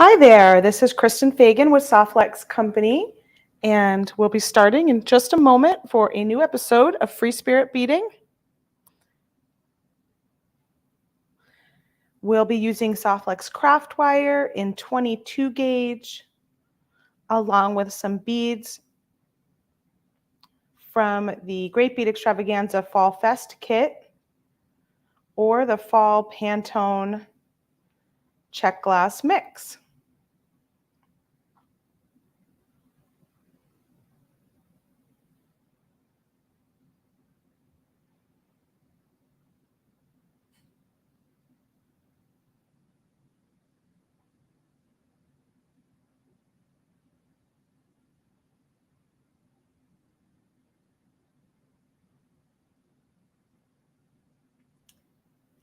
Hi there, this is Kristen Fagan with Softlex Company, and we'll be starting in just a moment for a new episode of Free Spirit Beading. We'll be using Softlex craft wire in 22 gauge, along with some beads from the Great Bead Extravaganza Fall Fest kit or the Fall Pantone Check Glass Mix.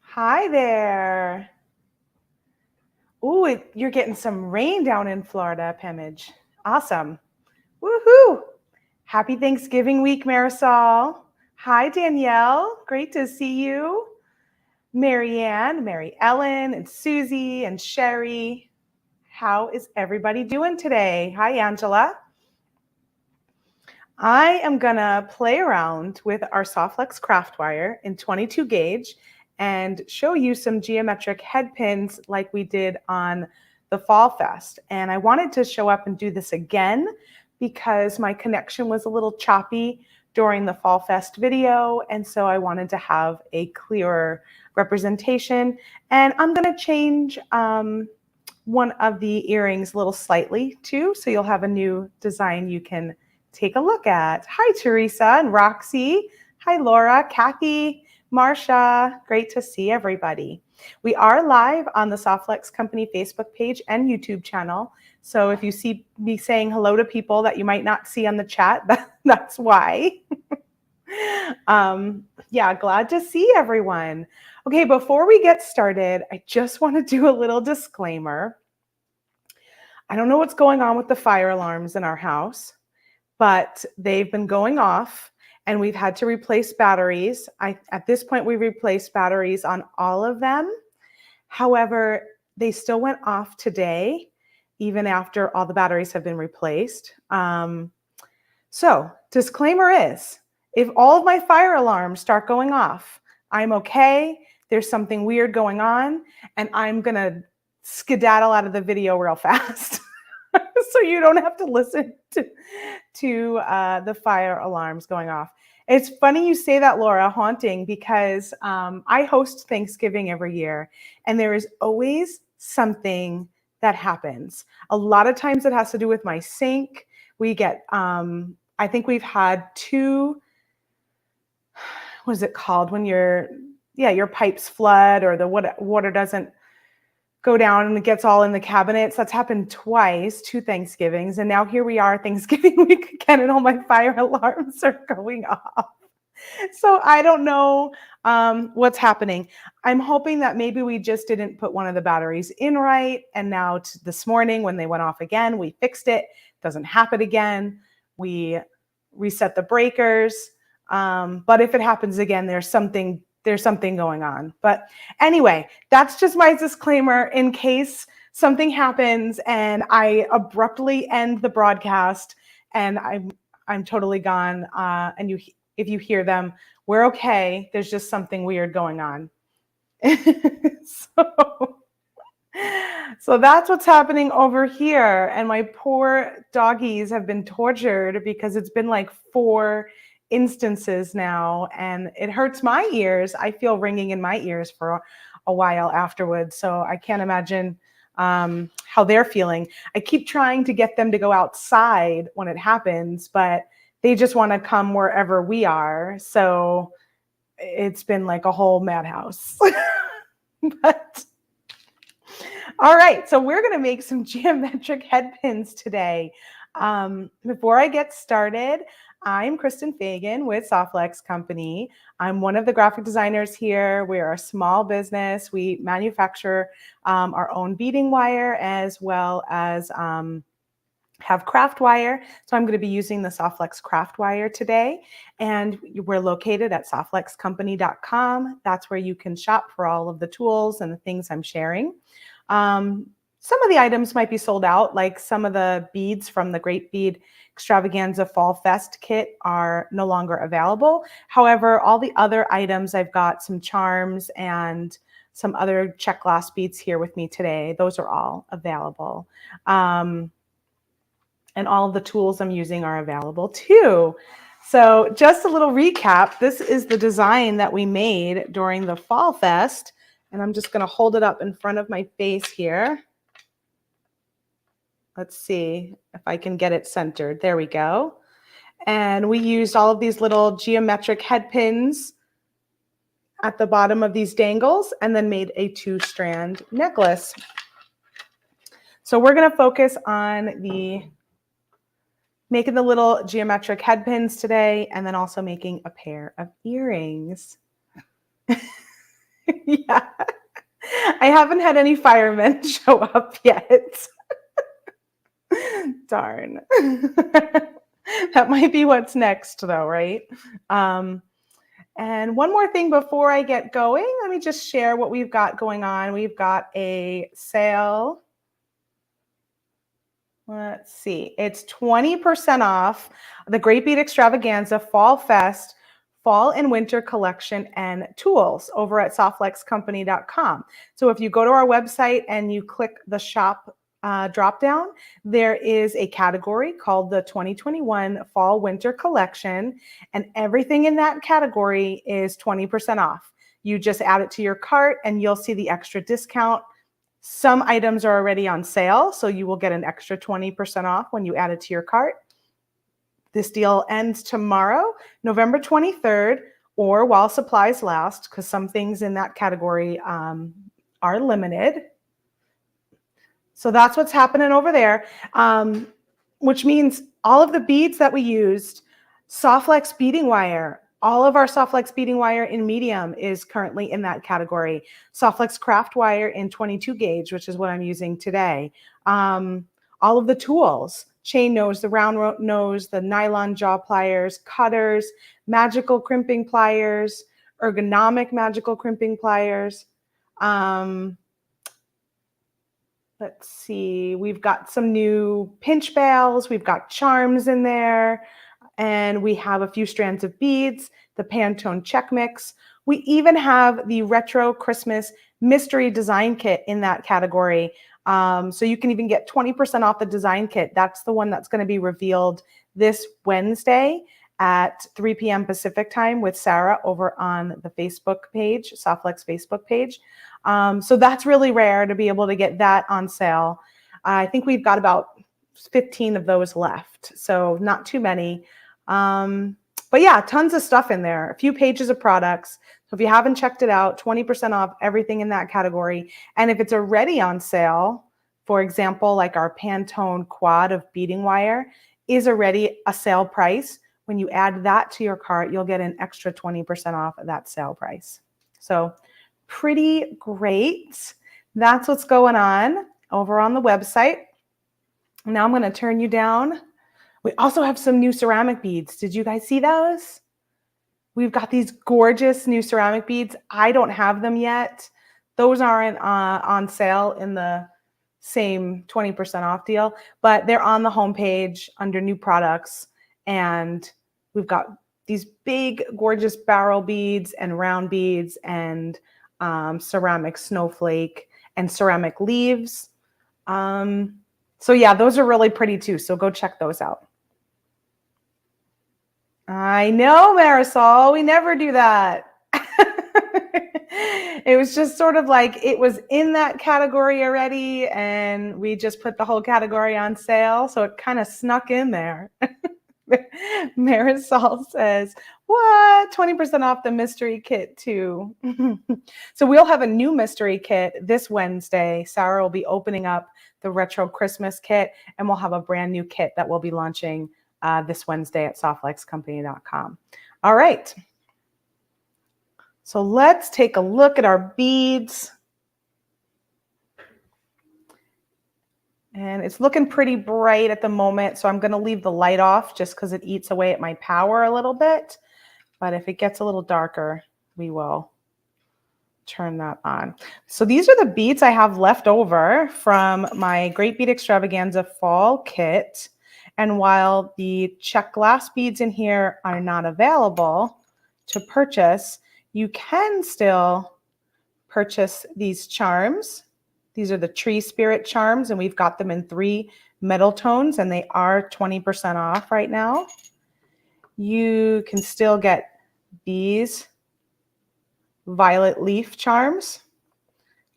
Hi there. Ooh, you're getting some rain down in Florida, Pemage. Awesome. Woohoo! Happy Thanksgiving week, Marisol. Hi, Danielle. Great to see you. Marianne, Mary Ellen, and Susie, and Sherry. How is everybody doing today? Hi, Angela. I am gonna play around with our Softlex craft wire in 22 gauge and show you some geometric head pins like we did on the Fall Fest. And I wanted to show up and do this again because my connection was a little choppy during the Fall Fest video. And so I wanted to have a clearer representation. And I'm gonna change one of the earrings a little slightly too, so you'll have a new design you can take a look at. Hi, Teresa and Roxy. Hi, Laura, Kathy, Marsha. Great to see everybody. We are live on the Softlex Company Facebook page and YouTube channel. So if you see me saying hello to people that you might not see on the chat, that's why. Yeah, glad to see everyone. Okay, before we get started, I just want to do a little disclaimer. I don't know what's going on with the fire alarms in our house, but they've been going off and we've had to replace batteries. At this point, we replaced batteries on all of them. However, they still went off today, even after all the batteries have been replaced. So disclaimer is, if all of my fire alarms start going off, I'm okay. There's something weird going on, and I'm gonna skedaddle out of the video real fast. So you don't have to listen to the fire alarms going off. It's funny you say that, Laura, haunting, because I host Thanksgiving every year, and there is always something that happens. A lot of times it has to do with my sink. We get, I think we've had two, what is it called when your pipes flood or the water doesn't go down and it gets all in the cabinets. That's happened twice, 2 Thanksgivings. And now here we are Thanksgiving week again and all my fire alarms are going off. So I don't know what's happening. I'm hoping that maybe we just didn't put one of the batteries in right. And now this morning when they went off again, we fixed it. It doesn't happen again. We reset the breakers. But if it happens again, there's something going on. But anyway, that's just my disclaimer in case something happens and I abruptly end the broadcast and I'm totally gone. And if you hear them, we're okay. There's just something weird going on. So that's what's happening over here. And my poor doggies have been tortured because it's been like 4 instances now, and it hurts my ears. I feel ringing in my ears for a while afterwards. So I can't imagine how they're feeling. I keep trying to get them to go outside when it happens, but they just want to come wherever we are. So it's been like a whole madhouse. But all right, so we're going to make some geometric head pins today. Before I get started, I'm Kristen Fagan with Softlex Company. I'm one of the graphic designers here. We're a small business. We manufacture our own beading wire as well as have craft wire. So I'm going to be using the Softlex craft wire today. And we're located at softlexcompany.com. That's where you can shop for all of the tools and the things I'm sharing. some of the items might be sold out, like some of the beads from the Great Bead Extravaganza Fall Fest kit are no longer available. However, all the other items, I've got some charms and some other check glass beads here with me today. Those are all available. And all of the tools I'm using are available too. So just a little recap. This is the design that we made during the Fall Fest. And I'm just going to hold it up in front of my face here. Let's see if I can get it centered. There we go. And we used all of these little geometric head pins at the bottom of these dangles and then made a 2-strand necklace. So we're going to focus on making the little geometric head pins today and then also making a pair of earrings. Yeah. I haven't had any firemen show up yet. Darn. That might be what's next though, right? And one more thing before I get going, let me just share what we've got going on. We've got a sale. Let's see. It's 20% off the Great Bead Extravaganza Fall Fest Fall and Winter Collection and Tools over at softflexcompany.com. So if you go to our website and you click the shop drop down, there is a category called the 2021 Fall Winter Collection, and everything in that category is 20% off. You just add it to your cart and you'll see the extra discount. Some items are already on sale, so you will get an extra 20% off when you add it to your cart. This deal ends tomorrow, November 23rd, or while supplies last, because some things in that category are limited. So that's what's happening over there, which means all of the beads that we used, Softflex beading wire, all of our Softflex beading wire in medium is currently in that category. Softflex craft wire in 22 gauge, which is what I'm using today. All of the tools, chain nose, the round nose, the nylon jaw pliers, cutters, magical crimping pliers, ergonomic magical crimping pliers. Let's see, we've got some new pinch bails, we've got charms in there, and we have a few strands of beads, the Pantone check mix. We even have the retro Christmas mystery design kit in that category. So you can even get 20% off the design kit. That's the one that's going to be revealed this Wednesday at 3 p.m. Pacific time with Sarah over on the Facebook page, Softflex Facebook page. So that's really rare to be able to get that on sale. I think we've got about 15 of those left, so not too many. But yeah, tons of stuff in there, a few pages of products. So if you haven't checked it out, 20% off everything in that category. And if it's already on sale, for example, like our Pantone quad of beading wire is already a sale price. When you add that to your cart, you'll get an extra 20% off of that sale price. So pretty great. That's what's going on over on the website. Now I'm going to turn you down. We also have some new ceramic beads. Did you guys see those? We've got these gorgeous new ceramic beads. I don't have them yet. Those aren't on sale in the same 20% off deal, but they're on the homepage under new products. And we've got these big, gorgeous barrel beads and round beads and ceramic snowflake and ceramic leaves. So yeah, those are really pretty too. So go check those out. I know, Marisol, we never do that. It was just sort of like it was in that category already and we just put the whole category on sale. So it kind of snuck in there. Marisol says, what? 20% off the mystery kit too. So we'll have a new mystery kit this Wednesday. Sarah will be opening up the retro Christmas kit and we'll have a brand new kit that we'll be launching this Wednesday at softflexcompany.com. All right. So let's take a look at our beads. And it's looking pretty bright at the moment, so I'm going to leave the light off just because it eats away at my power a little bit. But if it gets a little darker, we will turn that on. So these are the beads I have left over from my Great Bead Extravaganza fall kit. And while the check glass beads in here are not available to purchase, you can still purchase these charms. These are the Tree Spirit charms, and we've got them in 3 metal tones, and they are 20% off right now. You can still get these violet leaf charms.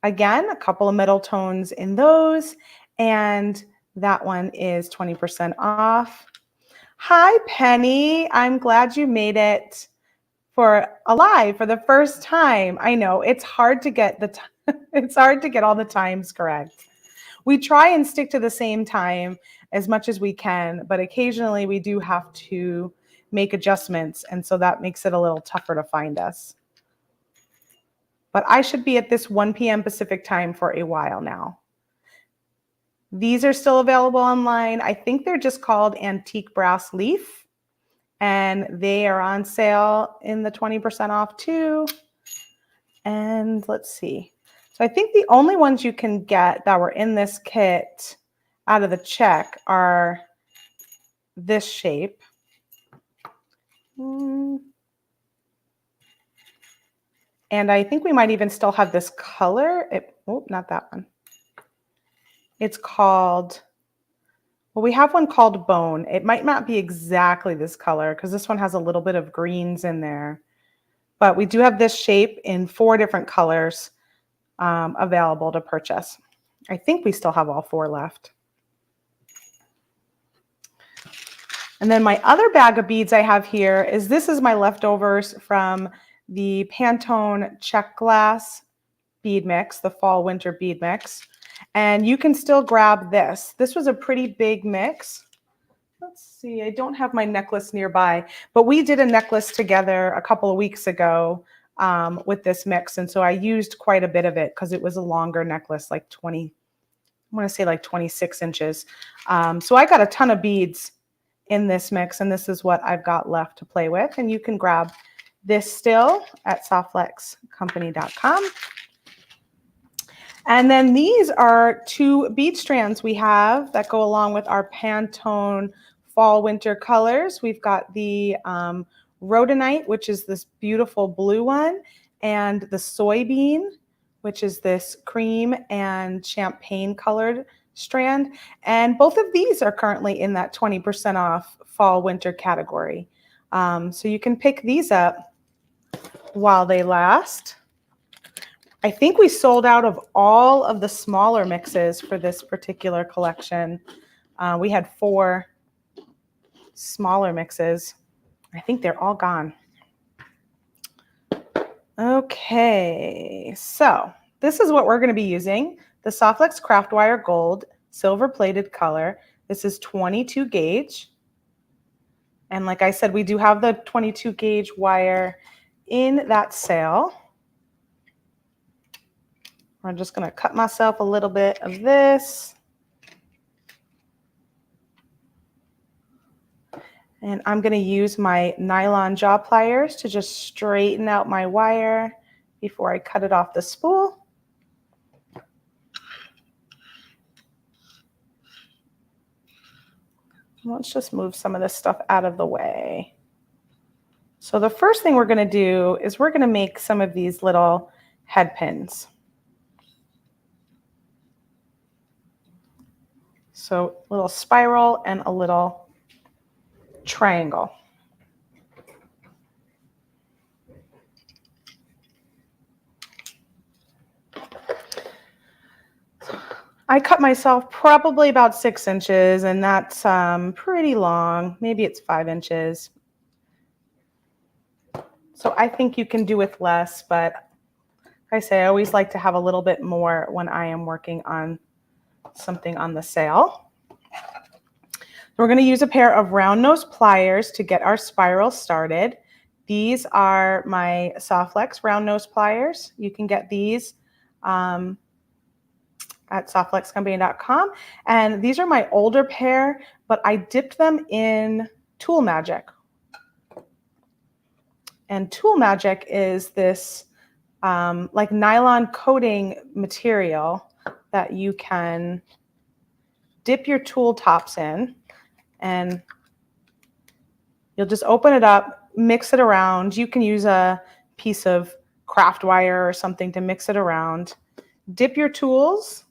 Again, a couple of metal tones in those, and that one is 20% off. Hi, Penny. I'm glad you made it for alive for the first time. I know it's hard to get it's hard to get all the times correct. We try and stick to the same time as much as we can, but occasionally we do have to make adjustments, and so that makes it a little tougher to find us. But I should be at this 1 p.m. Pacific time for a while now. These are still available online. I think they're just called Antique Brass Leaf, and they are on sale in the 20% off too. And let's see. So I think the only ones you can get that were in this kit out of the check are this shape. And I think we might even still have this color. Oh, not that one. It's called, well, we have one called Bone. It might not be exactly this color because this one has a little bit of greens in there. But we do have this shape in 4 different colors available to purchase. I think we still have all 4 left. And then my other bag of beads I have here is, this is my leftovers from the Pantone Check Glass bead mix, the fall winter bead mix. And you can still grab this. This was a pretty big mix. Let's see, I don't have my necklace nearby, but we did a necklace together a couple of weeks ago with this mix. And so I used quite a bit of it because it was a longer necklace, like 20, I want to say like 26 inches. So I got a ton of beads in this mix, and this is what I've got left to play with. And you can grab this still at softflexcompany.com. And then these are 2 bead strands we have that go along with our Pantone fall winter colors. We've got the rhodonite, which is this beautiful blue one, and the soybean, which is this cream and champagne colored strand. And both of these are currently in that 20% off fall winter category. So you can pick these up while they last. I think we sold out of all of the smaller mixes for this particular collection. We had 4 smaller mixes. I think they're all gone. Okay, so this is what we're going to be using. The Softflex Craft Wire Gold silver plated color. This is 22 gauge. And like I said, we do have the 22 gauge wire in that sale. I'm just going to cut myself a little bit of this. And I'm going to use my nylon jaw pliers to just straighten out my wire before I cut it off the spool. Let's just move some of this stuff out of the way. So the first thing we're going to do is we're going to make some of these little head pins. So a little spiral and a little triangle. I cut myself probably about 6 inches, and that's pretty long. Maybe it's 5 inches. So I think you can do with less, but like I say, I always like to have a little bit more when I am working on something on the sale. We're going to use a pair of round nose pliers to get our spiral started. These are my Softflex round nose pliers. You can get these at softflexcompany.com. And these are my older pair, but I dipped them in Tool Magic. And Tool Magic is this like nylon coating material that you can dip your tool tops in, and you'll just open it up, mix it around. You can use a piece of craft wire or something to mix it around. Dip your tools,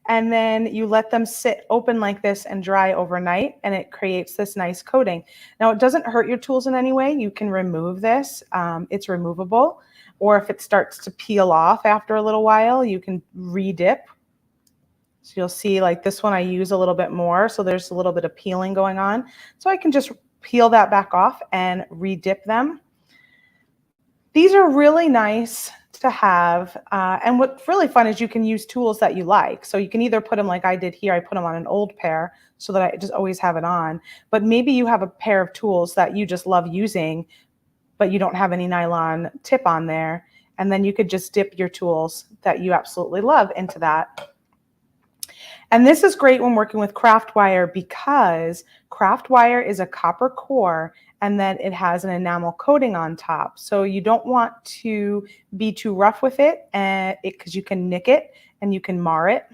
and then you let them sit open like this and dry overnight, and it creates this nice coating. Now, it doesn't hurt your tools in any way. You can remove this. It's removable. Or if it starts to peel off after a little while, you can re-dip. So you'll see like this one I use a little bit more, so there's a little bit of peeling going on. So I can just peel that back off and re-dip them. These are really nice to have, and what's really fun is you can use tools that you like. So you can either put them like I did here, I put them on an old pair so that I just always have it on, but maybe you have a pair of tools that you just love using, but you don't have any nylon tip on there, and then you could just dip your tools that you absolutely love into that. And this is great when working with craft wire because craft wire is a copper core and then it has an enamel coating on top. So you don't want to be too rough with it because you can nick it and you can mar it.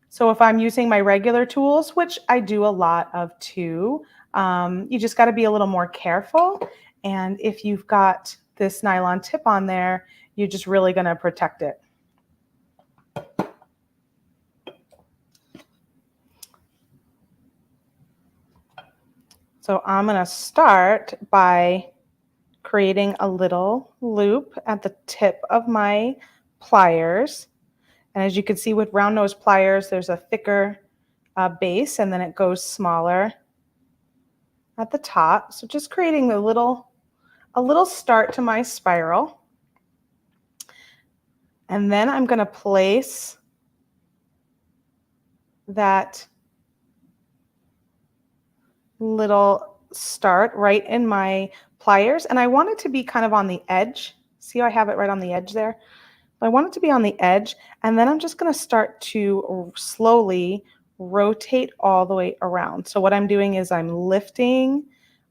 So if I'm using my regular tools, which I do a lot of too, you just got to be a little more careful. And if you've got this nylon tip on there, you're just really going to protect it. So I'm going to start by creating a little loop at the tip of my pliers. And as you can see with round nose pliers, there's a thicker base and then it goes smaller at the top. So just creating a little start to my spiral. And then I'm going to place that little start right in my pliers, and I want it to be kind of on the edge. See how I have it right on the edge there? I want it to be on the edge, and then I'm just going to start to slowly rotate all the way around. So what I'm doing is I'm lifting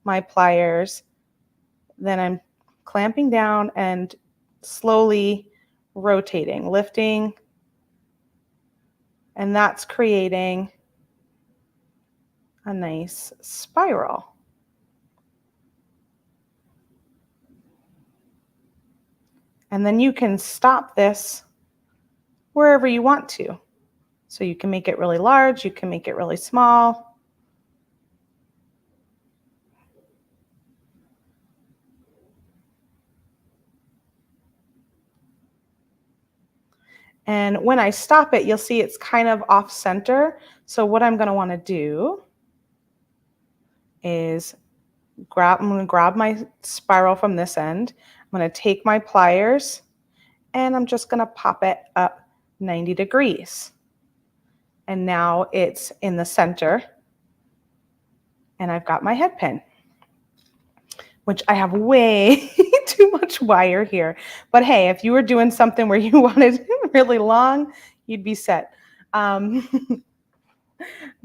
my pliers, then I'm clamping down and slowly rotating, lifting, and that's creating a nice spiral. And then you can stop this wherever you want to. So you can make it really large, you can make it really small. And when I stop it, you'll see it's kind of off center. So what I'm going to want to do is I'm going to grab my spiral from this end. I'm going to take my pliers and I'm just going to pop it up 90 degrees. And now it's in the center. And I've got my head pin, which I have way too much wire here. But hey, if you were doing something where you wanted really long, you'd be set.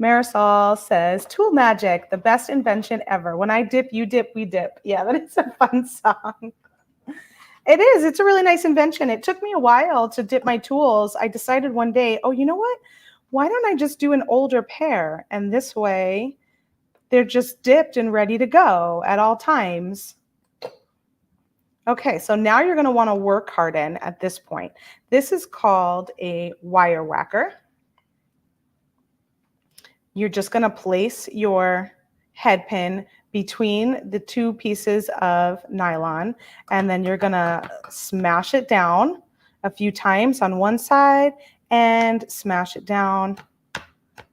Marisol says, Tool Magic, the best invention ever. When I dip, you dip, we dip. Yeah, that is a fun song. It is. It's a really nice invention. It took me a while to dip my tools. I decided one day, oh, you know what? Why don't I just do an older pair? And this way, they're just dipped and ready to go at all times. Okay, so now you're going to want to work harden at this point. This is called a wire whacker. You're just going to place your head pin between the two pieces of nylon, and then you're going to smash it down a few times on one side and smash it down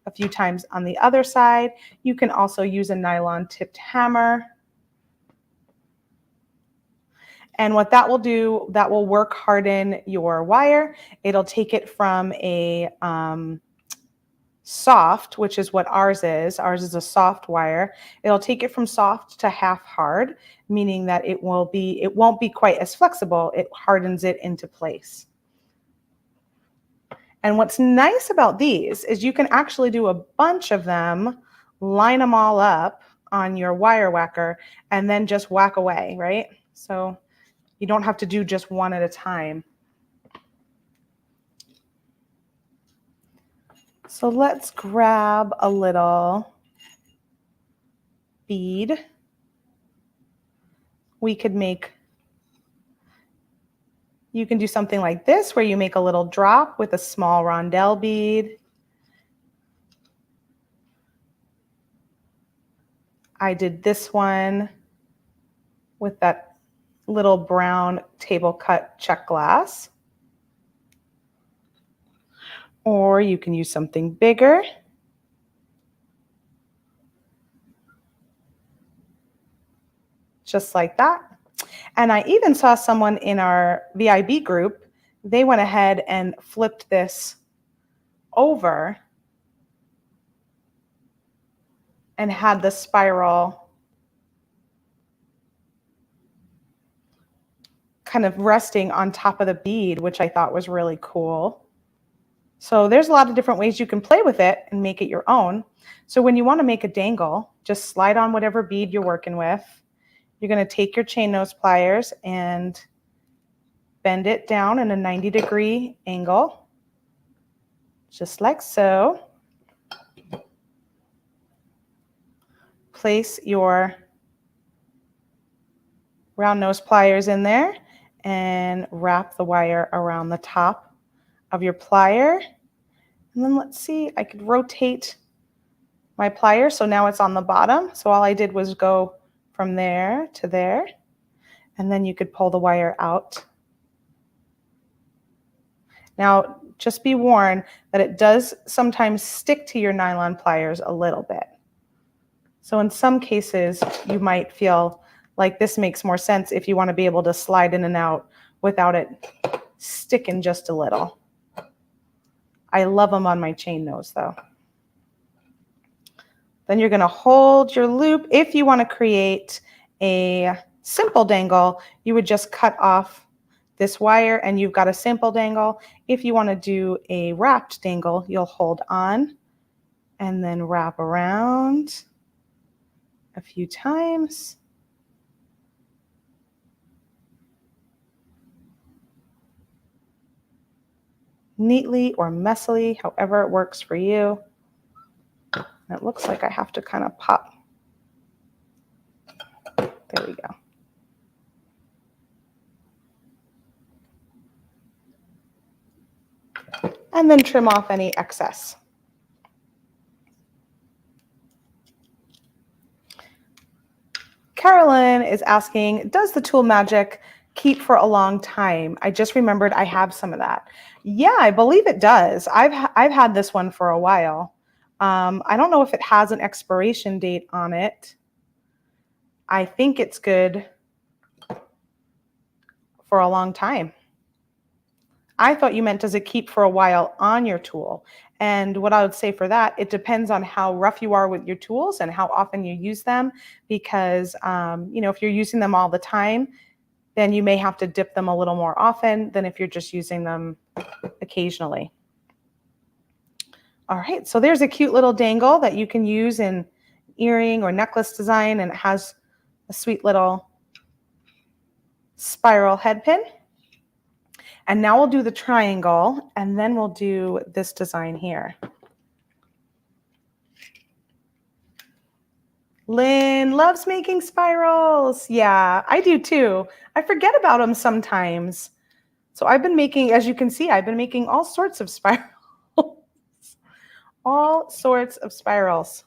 a few times on the other side. You can also use a nylon tipped hammer. And what that will do, that will work harden your wire. It'll take it from a soft, which is what ours is. Ours is a soft wire. It'll take it from soft to half hard, meaning that it won't be quite as flexible. It hardens it into place. And what's nice about these is you can actually do a bunch of them, line them all up on your wire whacker, and then just whack away, right? So You don't have to do just one at a time. So let's grab a little bead. We could make, you can do something like this where you make a little drop with a small rondelle bead. I did this one with that little brown table cut check glass. Or you can use something bigger. Just like that. And I even saw someone in our VIB group, they went ahead and flipped this over and had the spiral kind of resting on top of the bead, which I thought was really cool. So there's a lot of different ways you can play with it and make it your own. So when you want to make a dangle, just slide on whatever bead you're working with. You're going to take your chain nose pliers and bend it down in a 90-degree angle, just like so. Place your round nose pliers in there and wrap the wire around the top of your plier. And then let's see, I could rotate my plier so now it's on the bottom. So all I did was go from there to there, and then you could pull the wire out. Now, just be warned that it does sometimes stick to your nylon pliers a little bit. So in some cases, you might feel like this makes more sense if you want to be able to slide in and out without it sticking just a little. I love them on my chain nose though. Then you're going to hold your loop. If you want to create a simple dangle, you would just cut off this wire and you've got a simple dangle. If you want to do a wrapped dangle, you'll hold on and then wrap around a few times. Neatly or messily, however it works for you. And it looks like I have to kind of pop. There we go. And then trim off any excess. Carolyn is asking, does the tool magic keep for a long time? I just remembered I have some of that. Yeah, I believe it does. I've had this one for a while. I don't know if it has an expiration date on it. I think it's good for a long time. I thought you meant does it keep for a while on your tool? And what I would say for that, it depends on how rough you are with your tools and how often you use them. Because, you know, if you're using them all the time, then you may have to dip them a little more often than if you're just using them occasionally. All right, so there's a cute little dangle that you can use in earring or necklace design, and it has a sweet little spiral head pin. And now we'll do the triangle, and then we'll do this design here. Lynn loves making spirals. Yeah, I do too. I forget about them sometimes. So I've been making, as you can see, I've been making all sorts of spirals. All sorts of spirals.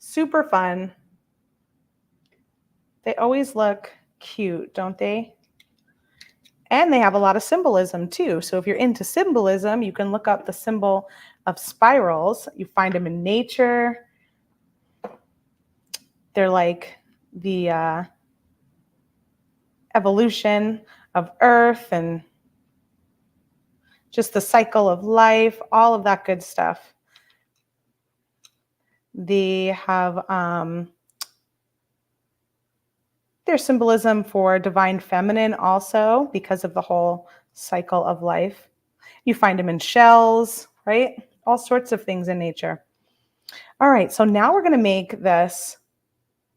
Super fun. They always look cute, don't they? And they have a lot of symbolism too. So if you're into symbolism, you can look up the symbol of spirals. You find them in nature. They're like the evolution of Earth and just the cycle of life, all of that good stuff. They have their symbolism for divine feminine also because of the whole cycle of life. You find them in shells, right? All sorts of things in nature. All right, so now we're going to make this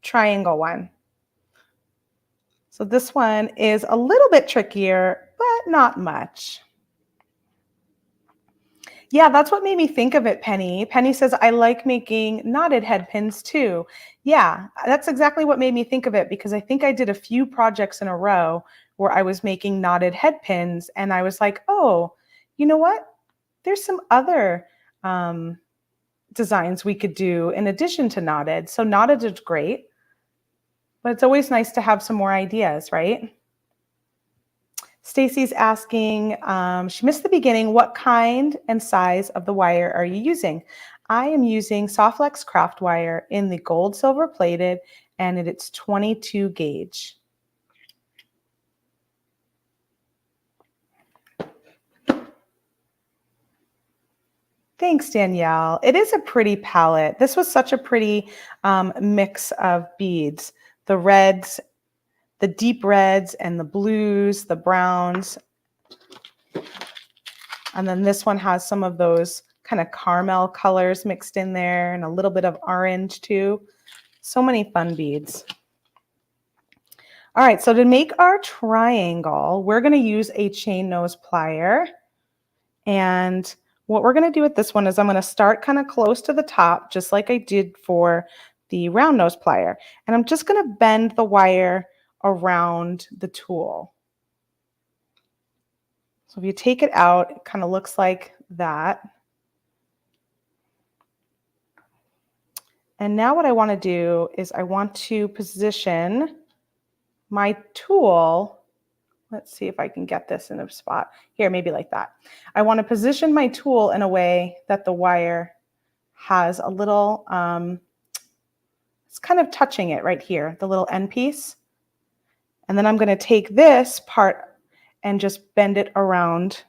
triangle one. So this one is a little bit trickier, but not much. Yeah, that's what made me think of it, Penny. Penny says, I like making knotted head pins too. Yeah, that's exactly what made me think of it, because I think I did a few projects in a row where I was making knotted head pins, and I was like, oh, you know what? There's some other designs we could do in addition to knotted. So knotted is great, but it's always nice to have some more ideas, right? Stacy's asking, she missed the beginning, what kind and size of the wire are you using? I am using Softlex craft wire in the gold silver plated, and it's 22 gauge. Thanks, Danielle. It is a pretty palette. This was such a pretty mix of beads. The reds, the deep reds and the blues, the browns. And then this one has some of those kind of caramel colors mixed in there and a little bit of orange too. So many fun beads. All right, so to make our triangle, we're going to use a chain nose plier. And what we're going to do with this one is I'm going to start kind of close to the top, just like I did for the round nose plier. And I'm just going to bend the wire around the tool. So if you take it out, it kind of looks like that. And now what I want to do is I want to position my tool. Let's see if I can get this in a spot. Here, maybe like that. I want to position my tool in a way that the wire has a little, it's kind of touching it right here, the little end piece. And then I'm going to take this part and just bend it around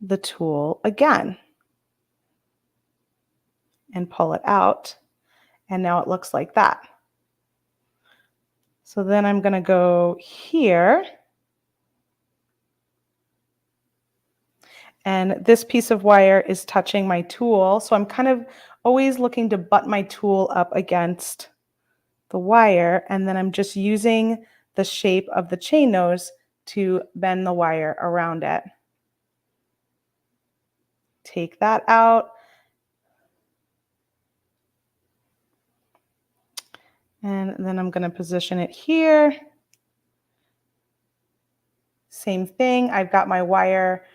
the tool again and pull it out. And now it looks like that. So then I'm going to go here. And this piece of wire is touching my tool. So I'm kind of always looking to butt my tool up against the wire. And then I'm just using the shape of the chain nose to bend the wire around it. Take that out. And then I'm going to position it here. Same thing. I've got my wire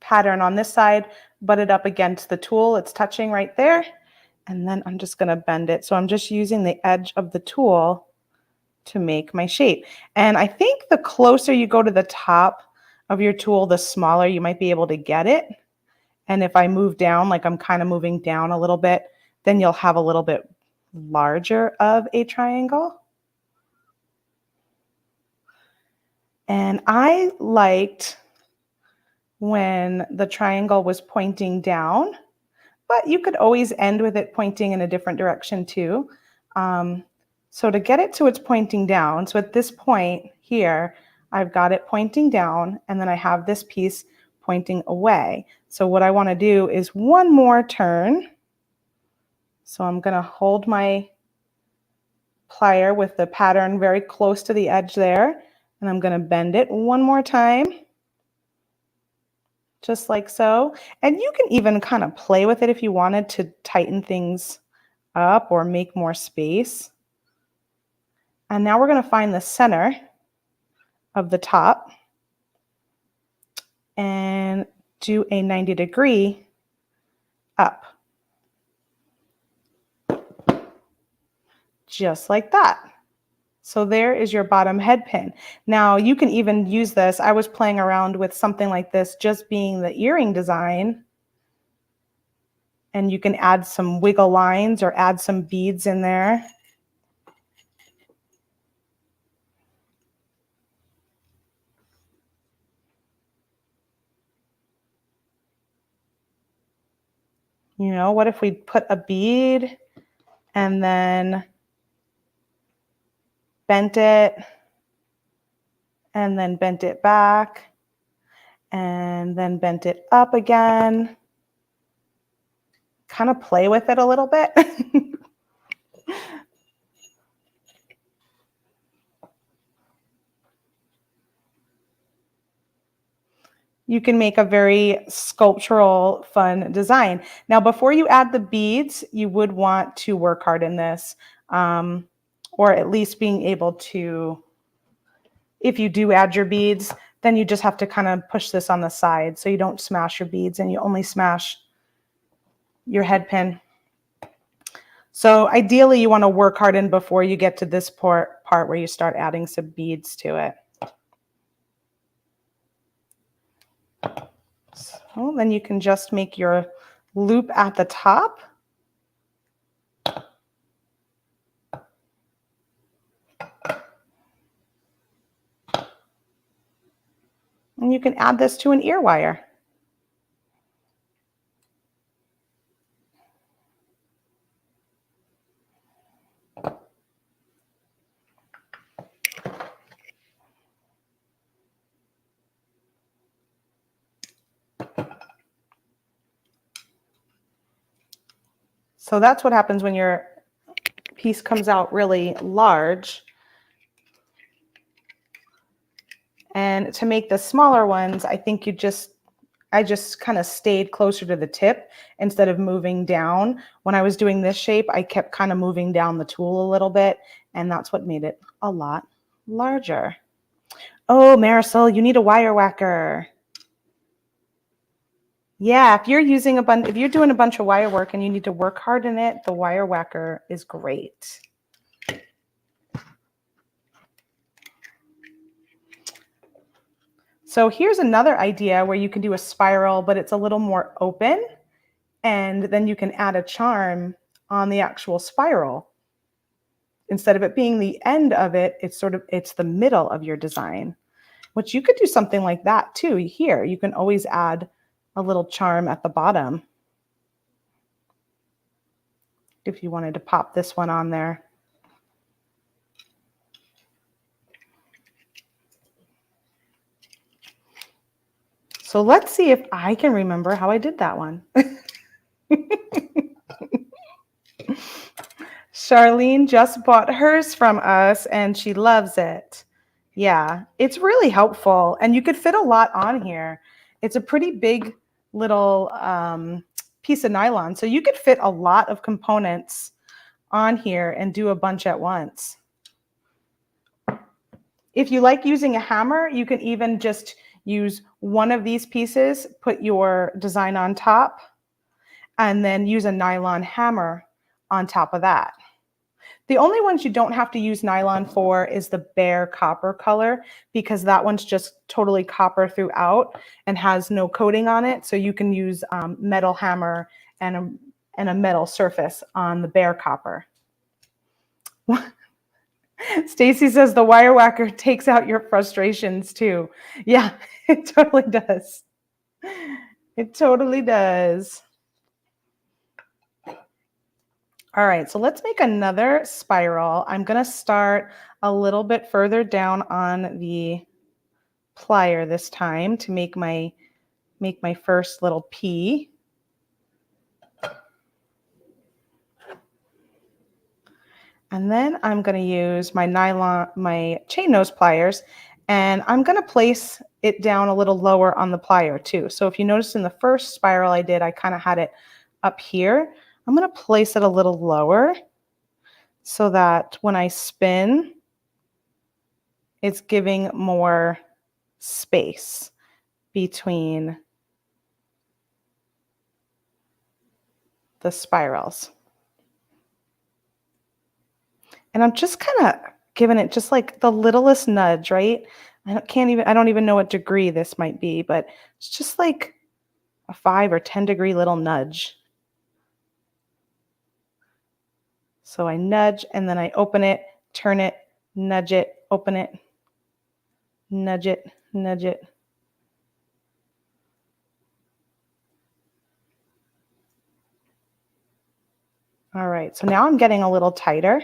pattern on this side, butted up against the tool. It's touching right there. And then I'm just going to bend it. So I'm just using the edge of the tool to make my shape. And I think the closer you go to the top of your tool, the smaller you might be able to get it. And if I move down, like I'm kind of moving down a little bit, then you'll have a little bit larger of a triangle. And I liked when the triangle was pointing down, but you could always end with it pointing in a different direction too. So to get it to its pointing down, so at this point here, I've got it pointing down, and then I have this piece pointing away. So what I want to do is one more turn. So I'm going to hold my plier with the pattern very close to the edge there, and I'm going to bend it one more time, just like so. And you can even kind of play with it if you wanted to tighten things up or make more space. And now we're going to find the center of the top and do a 90-degree up. Just like that. So there is your bottom head pin. Now you can even use this. I was playing around with something like this just being the earring design. And you can add some wiggle lines or add some beads in there. You know, what if we put a bead and then bent it and then bent it back and then bent it up again. Kind of play with it a little bit. you can make a very sculptural, fun design. Now, before you add the beads, you would want to work hard in this, or at least being able to, if you do add your beads, then you just have to kind of push this on the side so you don't smash your beads and you only smash your head pin. So ideally you want to work hard in before you get to this part where you start adding some beads to it. So then you can just make your loop at the top. And you can add this to an ear wire. So that's what happens when your piece comes out really large. And to make the smaller ones, I think I just kind of stayed closer to the tip instead of moving down. When I was doing this shape, I kept kind of moving down the tool a little bit, and that's what made it a lot larger. Oh, Marisol, you need a wire whacker. Yeah, if you're doing a bunch of wire work and you need to work hard in it, the wire whacker is great. So here's another idea where you can do a spiral, but it's a little more open, and then you can add a charm on the actual spiral. Instead of it being the end of it, it's the middle of your design, which you could do something like that too. Here, you can always add a little charm at the bottom if you wanted to pop this one on there. So let's see if I can remember how I did that one. Charlene just bought hers from us and she loves it. Yeah, it's really helpful and you could fit a lot on here. It's a pretty big little piece of nylon, so you could fit a lot of components on here and do a bunch at once. If you like using a hammer, you can even just use one of these pieces, put your design on top, and then use a nylon hammer on top of that. The only ones you don't have to use nylon for is the bare copper color, because that one's just totally copper throughout and has no coating on it. So you can use metal hammer and a metal surface on the bare copper. Stacy says the wire whacker takes out your frustrations too. Yeah, it totally does. It totally does. All right, so let's make another spiral. I'm going to start a little bit further down on the plier this time to make my first little P. And then I'm going to use my chain nose pliers, and I'm going to place it down a little lower on the plier too. So if you notice in the first spiral I did, I kind of had it up here. I'm going to place it a little lower so that when I spin, it's giving more space between the spirals. And I'm just kind of giving it just like the littlest nudge, right? I don't even know what degree this might be, but it's just like a 5 or 10 degree little nudge. So I nudge and then I open it, turn it, nudge it, open it, nudge it, nudge it. All right, so now I'm getting a little tighter,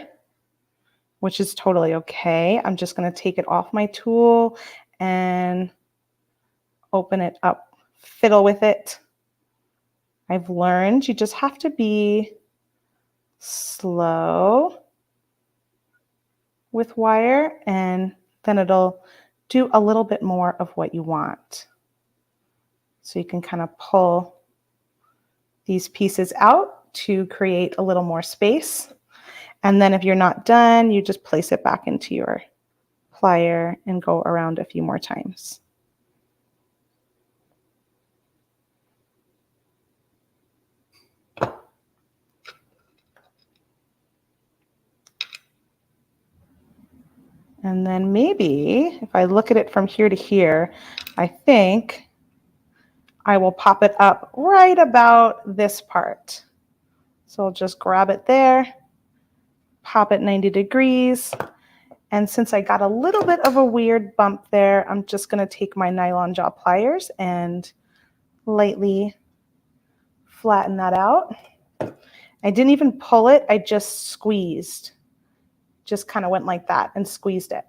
which is totally okay. I'm just going to take it off my tool and open it up, fiddle with it. I've learned you just have to be slow with wire, and then it'll do a little bit more of what you want. So you can kind of pull these pieces out to create a little more space. And then if you're not done, you just place it back into your plier and go around a few more times. And then maybe if I look at it from here to here, I think I will pop it up right about this part. So I'll just grab it there, pop it 90 degrees. And since I got a little bit of a weird bump there, I'm just going to take my nylon jaw pliers and lightly flatten that out. I didn't even pull it, I just squeezed. Just kind of went like that and squeezed it.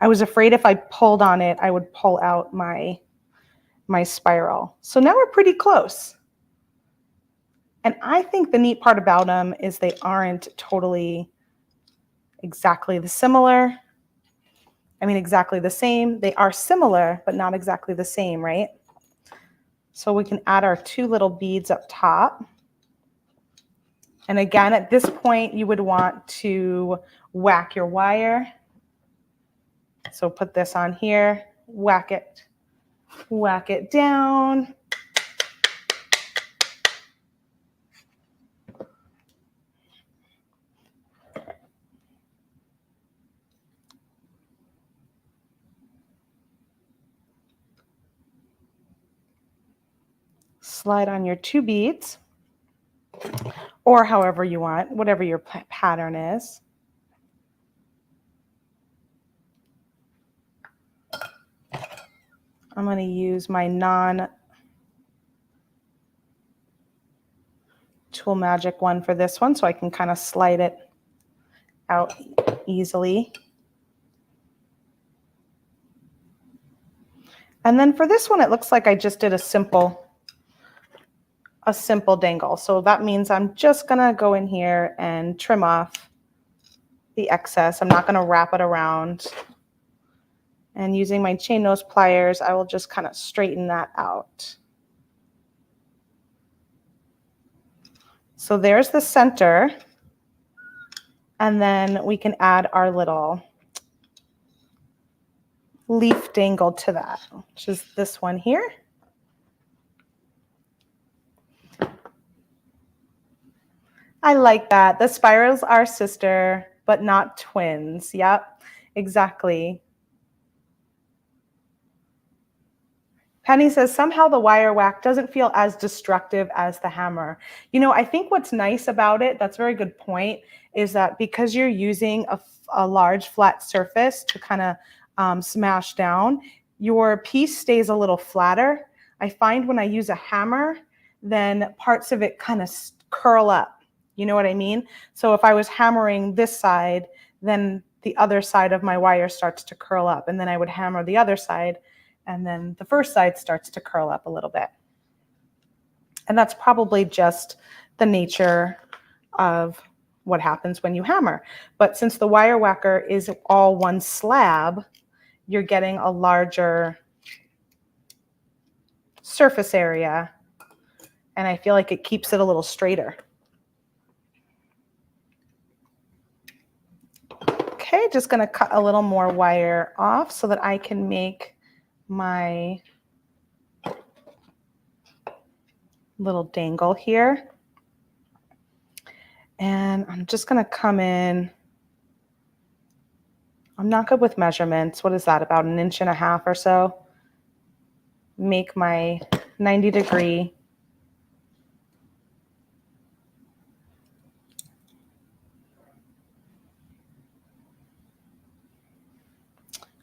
I was afraid if I pulled on it, I would pull out my spiral. So now we're pretty close. And I think the neat part about them is they aren't totally exactly exactly the same. They are similar, but not exactly the same, right? So we can add our 2 little beads up top. And again, at this point, you would want to whack your wire. So put this on here, whack it down. Slide on your 2 beads, or however you want, whatever your pattern is. I'm going to use my non-Tool Magic one for this one so I can kind of slide it out easily. And then for this one, it looks like I just did a simple dangle. So that means I'm just going to go in here and trim off the excess. I'm not going to wrap it around. And using my chain nose pliers, I will just kind of straighten that out. So there's the center. And then we can add our little leaf dangle to that, which is this one here. I like that. The spirals are sister, but not twins. Yep, exactly. Penny says, somehow the wire whack doesn't feel as destructive as the hammer. You know, I think what's nice about it, that's a very good point, is that because you're using a large flat surface to kind of smash down, your piece stays a little flatter. I find when I use a hammer, then parts of it kind of curl up. You know what I mean? So if I was hammering this side, then the other side of my wire starts to curl up, and then I would hammer the other side, and then the first side starts to curl up a little bit. And that's probably just the nature of what happens when you hammer. But since the wire whacker is all one slab, you're getting a larger surface area, and I feel like it keeps it a little straighter. Okay, just going to cut a little more wire off so that I can make my little dangle here. And I'm just going to come in. I'm not good with measurements. What is that, about 1.5 inches or so? Make my 90-degree.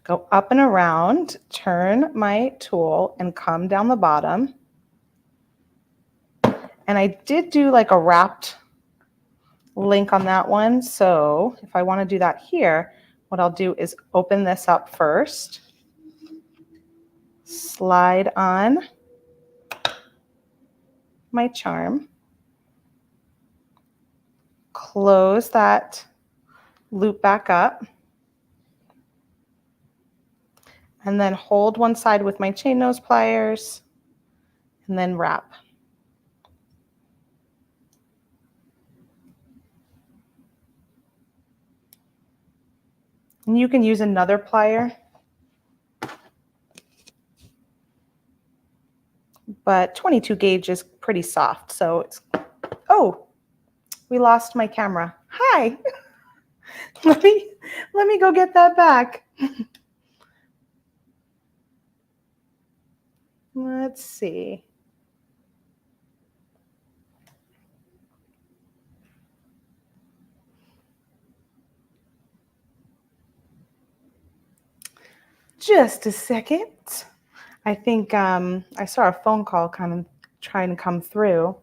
Go up and around, turn my tool and come down the bottom. And I did do like a wrapped link on that one. So if I want to do that here, what I'll do is open this up first, slide on my charm, close that loop back up, and then hold one side with my chain nose pliers, and then wrap. And you can use another plier, but 22 gauge is pretty soft, so it's, oh, we lost my camera. Hi. let me go get that back. Let's see. Just a second. I think I saw a phone call kind of trying to come through.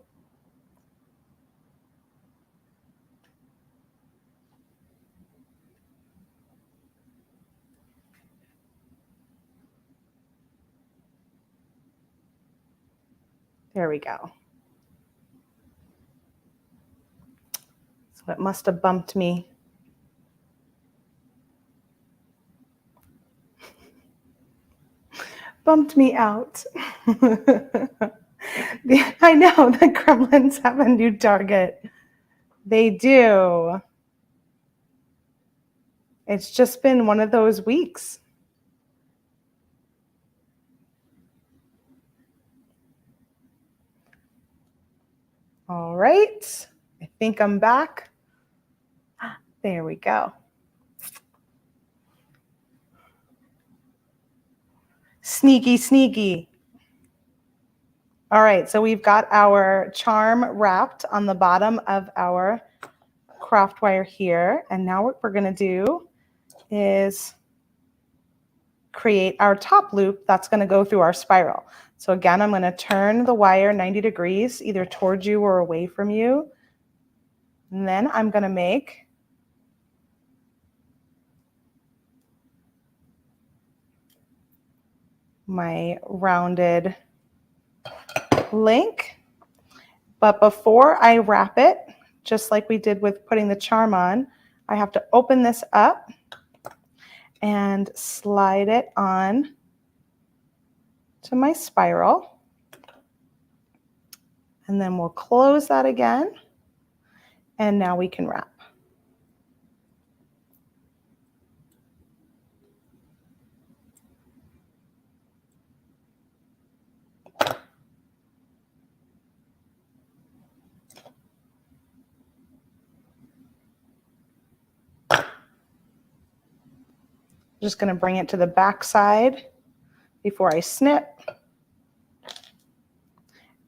There we go. So it must have bumped me. Bumped me out. I know the gremlins have a new target. They do. It's just been one of those weeks. All right. I think I'm back. There we go. Sneaky, sneaky. All right, so we've got our charm wrapped on the bottom of our craft wire here. And now what we're gonna do is create our top loop that's gonna go through our spiral. So again, I'm gonna turn the wire 90 degrees, either towards you or away from you. And then I'm gonna make my rounded link. But before I wrap it, just like we did with putting the charm on, I have to open this up and slide it on to my spiral. And then we'll close that again. And now we can wrap. Just going to bring it to the back side before I snip.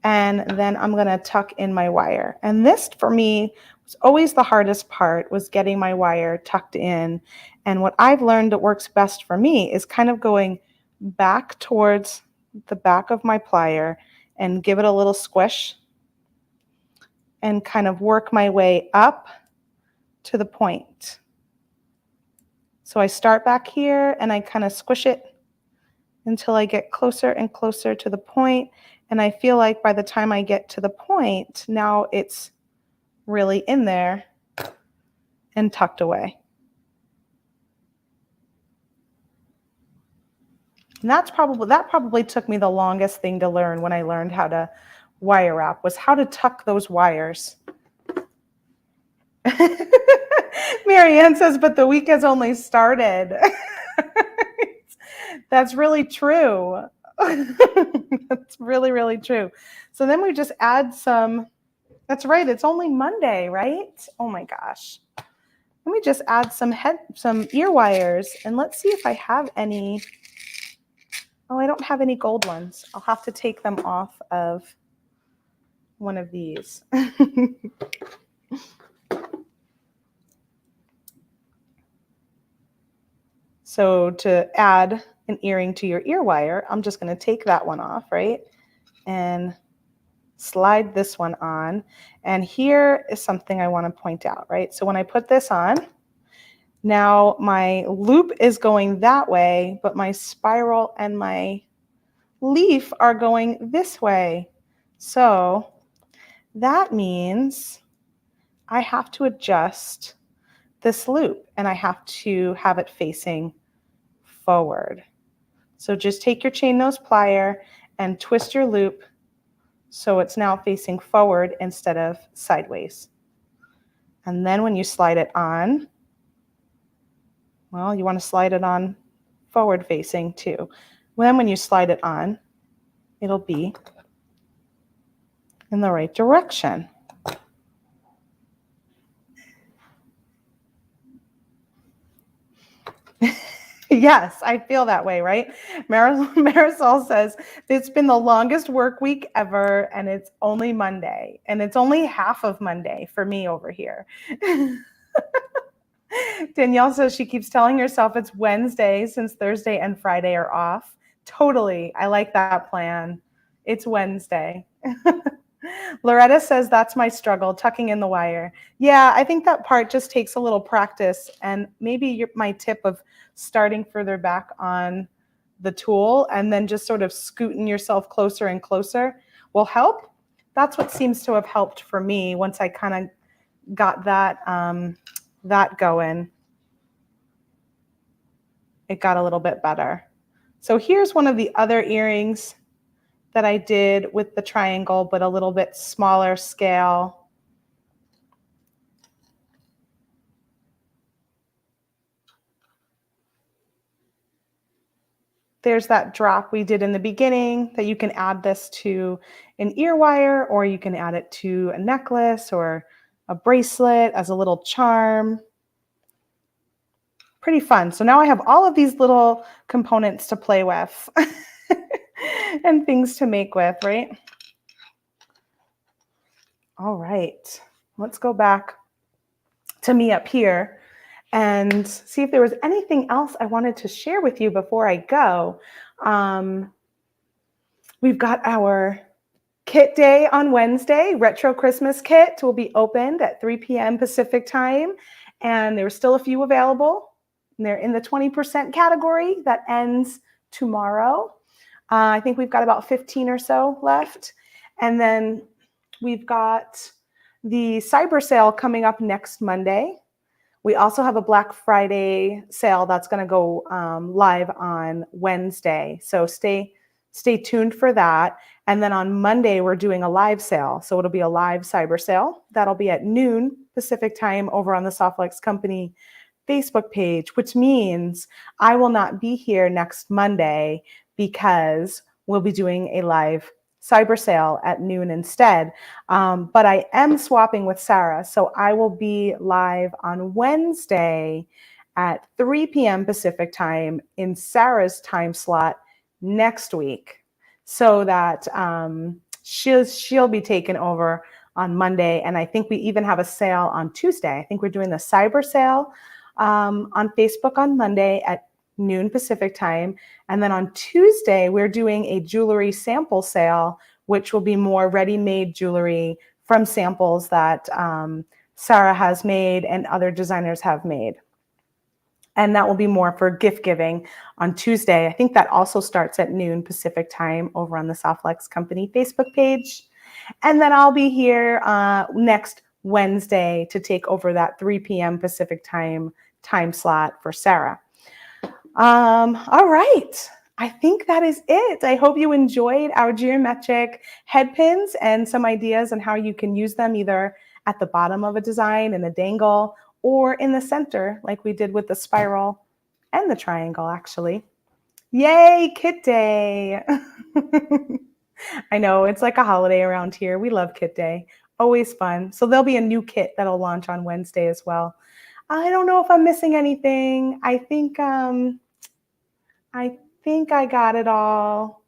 And then I'm going to tuck in my wire. And this for me was always the hardest part, was getting my wire tucked in. And what I've learned that works best for me is kind of going back towards the back of my plier and give it a little squish and kind of work my way up to the point. So I start back here and I kind of squish it until I get closer and closer to the point. And I feel like by the time I get to the point, now it's really in there and tucked away. And that probably took me the longest thing to learn when I learned how to wire wrap, was how to tuck those wires. Marianne says, but the week has only started. That's really true. That's really, really true. So then we just add some, that's right, it's only Monday, right? Oh my gosh. Let me just add some ear wires, and let's see if I have any. Oh, I don't have any gold ones. I'll have to take them off of one of these. So to add an earring to your ear wire, I'm just going to take that one off, right? And slide this one on. And here is something I want to point out, right? So when I put this on, now my loop is going that way, but my spiral and my leaf are going this way. So that means I have to adjust this loop, and I have to have it facing forward. So just take your chain nose plier and twist your loop so it's now facing forward instead of sideways. And then when you slide it on, well, you want to slide it on forward facing too. Then when you slide it on, it'll be in the right direction. Yes, I feel that way, right? Marisol says, it's been the longest work week ever, and it's only Monday. And it's only half of Monday for me over here. Danielle says she keeps telling herself it's Wednesday since Thursday and Friday are off. Totally. I like that plan. It's Wednesday. Loretta says that's my struggle, tucking in the wire. Yeah, I think that part just takes a little practice, and maybe my tip of starting further back on the tool and then just sort of scooting yourself closer and closer will help. That's what seems to have helped for me once I kind of got that going. It got a little bit better. So here's one of the other earrings that I did with the triangle, but a little bit smaller scale. There's that drop we did in the beginning that you can add this to an ear wire, or you can add it to a necklace or a bracelet as a little charm. Pretty fun. So now I have all of these little components to play with and things to make with, right? All right, let's go back to me up here and see if there was anything else I wanted to share with you before I go. We've got our kit day on Wednesday. Retro Christmas kit will be opened at 3 p.m. Pacific time, and there's still a few available. And they're in the 20% category. That ends tomorrow. I think we've got about 15 or so left. And then we've got the cyber sale coming up next Monday. We also have a Black Friday sale that's going to go live on Wednesday. So stay tuned for that. And then on Monday, we're doing a live sale. So it'll be a live cyber sale. That'll be at noon Pacific time over on the Softlex Company Facebook page, which means I will not be here next Monday because we'll be doing a live cyber sale at noon instead. But I am swapping with Sarah. So I will be live on Wednesday at 3 p.m. Pacific time in Sarah's time slot next week, so that she'll be taken over on Monday. And I think we even have a sale on Tuesday. I think we're doing the cyber sale on Facebook on Monday at noon Pacific time. And then on Tuesday, we're doing a jewelry sample sale, which will be more ready-made jewelry from samples that Sarah has made and other designers have made. And that will be more for gift giving on Tuesday. I think that also starts at noon Pacific time over on the Softlex Company Facebook page. And then I'll be here next Wednesday to take over that 3 p.m. Pacific time slot for Sarah. All right. I think that is it. I hope you enjoyed our geometric head pins and some ideas on how you can use them either at the bottom of a design in a dangle or in the center, like we did with the spiral and the triangle, actually. Yay, Kit Day. I know, it's like a holiday around here. We love Kit Day. Always fun. So there'll be a new kit that'll launch on Wednesday as well. I don't know if I'm missing anything. I think I got it all,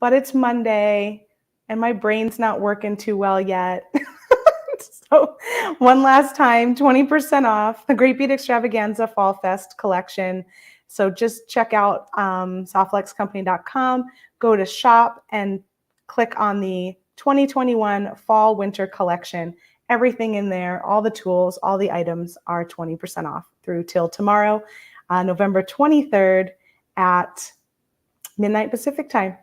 but it's Monday and my brain's not working too well yet. So one last time, 20% off the Great Bead Extravaganza Fall Fest collection. So just check out softluxcompany.com, go to shop and click on the 2021 Fall Winter collection. Everything in there, all the tools, all the items are 20% off through till tomorrow, November 23rd at midnight Pacific time.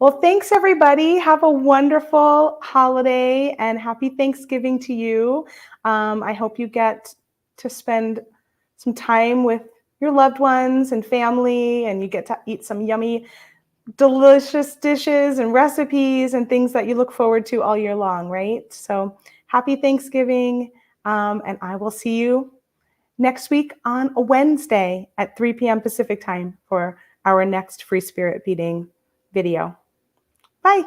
Well, thanks everybody. Have a wonderful holiday and happy Thanksgiving to you. I hope you get to spend some time with your loved ones and family, and you get to eat some yummy, delicious dishes and recipes and things that you look forward to all year long, right? So happy Thanksgiving. And I will see you next week on a Wednesday at 3 p.m. Pacific time for our next Free Spirit Beading video. Bye.